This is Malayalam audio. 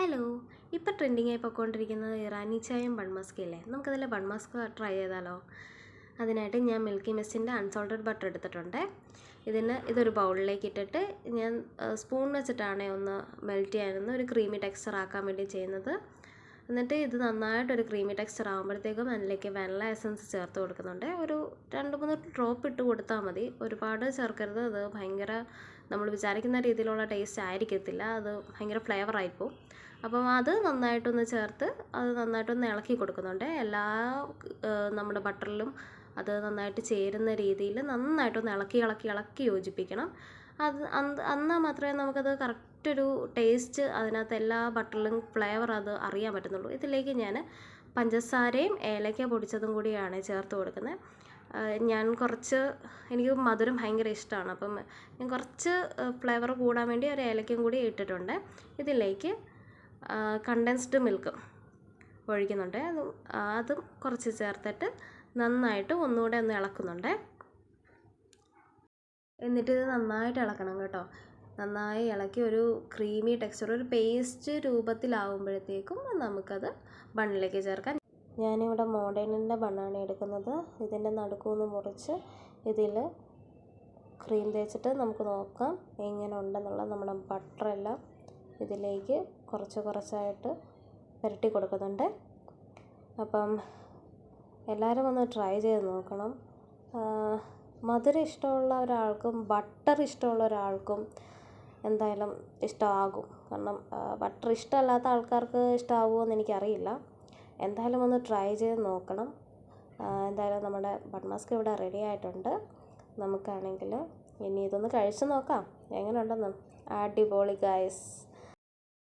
ഹലോ, ഇപ്പോൾ ട്രെൻഡിങ് ആയി പോയിക്കൊണ്ടിരിക്കുന്നത് ഇറാനി ചായയും ബൺ മസ്ക് ഇല്ലേ. നമുക്കതിൽ ബൺ മസ്ക് ട്രൈ ചെയ്താലോ? അതിനായിട്ട് ഞാൻ മിൽക്കി മിസ്റ്റിൻ്റെ അൺസോൾട്ടഡ് ബട്ടർ എടുത്തിട്ടുണ്ട്. ഇതൊരു ബൗളിലേക്ക് ഇട്ടിട്ട് ഞാൻ സ്പൂൺ വെച്ചിട്ടാണ് ഒന്ന് മെൽറ്റ് ചെയ്യാനൊന്ന് ഒരു ക്രീമി ടെക്സ്ചർ ആക്കാൻ വേണ്ടി ചെയ്യുന്നത്. എന്നിട്ട് ഇത് നന്നായിട്ടൊരു ക്രീമി ടെക്സ്ചർ ആകുമ്പോഴത്തേക്കും അതിലേക്ക് വെനില എസൻസ് ചേർത്ത് കൊടുക്കുന്നുണ്ട്. ഒരു 2-3 ഡ്രോപ്പ് ഇട്ട് കൊടുത്താൽ മതി, ഒരുപാട് ചേർക്കരുത്. അത് ഭയങ്കര നമ്മൾ വിചാരിക്കുന്ന രീതിയിലുള്ള ടേസ്റ്റ് ആയിരിക്കത്തില്ല, അത് ഭയങ്കര ഫ്ലേവറായിപ്പോവും. അപ്പം അത് നന്നായിട്ടൊന്ന് ചേർത്ത് അത് നന്നായിട്ടൊന്ന് ഇളക്കി കൊടുക്കുന്നുണ്ട്. എല്ലാ നമ്മുടെ ബട്ടറിലും അത് നന്നായിട്ട് ചേരുന്ന രീതിയിൽ നന്നായിട്ടൊന്ന് ഇളക്കി യോജിപ്പിക്കണം. എന്നാൽ മാത്രമേ നമുക്കത് കറക്റ്റൊരു ടേസ്റ്റ് അതിനകത്ത് എല്ലാ ബട്ടറിലും ഫ്ലേവർ അത് അറിയാൻ പറ്റുന്നുള്ളൂ. ഇതിലേക്ക് ഞാൻ പഞ്ചസാരയും ഏലക്ക പൊടിച്ചതും കൂടിയാണ് ചേർത്ത് കൊടുക്കുന്നത്. എനിക്ക് മധുരം ഭയങ്കര ഇഷ്ടമാണ്, അപ്പം ഞാൻ കുറച്ച് ഫ്ലേവർ കൂടാൻ വേണ്ടി ഒരു ഏലക്കയും കൂടി ഇട്ടിട്ടുണ്ട്. ഇതിലേക്ക് കണ്ടൻസ്ഡ് മിൽക്ക് ഒഴിക്കുന്നുണ്ട്. അതും കുറച്ച് ചേർത്തിട്ട് നന്നായിട്ട് ഒന്നുകൂടെ ഒന്ന് ഇളക്കുന്നുണ്ട്. എന്നിട്ട് ഇത് നന്നായിട്ട് ഇളക്കണം കേട്ടോ. നന്നായി ഇളക്കി ഒരു ക്രീമി ടെക്സ്ചർ, ഒരു പേസ്റ്റ് രൂപത്തിലാവുമ്പോഴത്തേക്കും നമുക്കത് ബണ്ണിലേക്ക് ചേർക്കാം. ഞാനിവിടെ മോഡേണിൻ്റെ ബണ്ണാണ് എടുക്കുന്നത്. ഇതിൻ്റെ നടുക്കൊന്ന് മുറിച്ച് ഇതിൽ ക്രീം തേച്ചിട്ട് നമുക്ക് നോക്കാം എങ്ങനെ ഉണ്ടെന്നുള്ളത്. നമ്മുടെ ബട്ടറെല്ലാം ഇതിലേക്ക് കുറച്ചായിട്ട് പുരട്ടി കൊടുക്കുന്നുണ്ട്. അപ്പം എല്ലാവരും ഒന്ന് ട്രൈ ചെയ്ത് നോക്കണം. മധുരം ഇഷ്ടമുള്ള ഒരാൾക്കും ബട്ടർ ഇഷ്ടമുള്ള ഒരാൾക്കും എന്തായാലും ഇഷ്ടമാകും. കാരണം ബട്ടർ ഇഷ്ടമല്ലാത്ത ആൾക്കാർക്ക് ഇഷ്ടമാകുമോ എന്ന് എനിക്കറിയില്ല. എന്തായാലും ഒന്ന് ട്രൈ ചെയ്ത് നോക്കണം. എന്തായാലും നമ്മുടെ ബൺ മസ്ക് ഇവിടെ റെഡി ആയിട്ടുണ്ട്. നമുക്കാണെങ്കിൽ ഇനി ഇതൊന്ന് കഴിച്ച് നോക്കാം എങ്ങനെ ഉണ്ടെന്ന്. അടിപൊളി ഗൈസ്.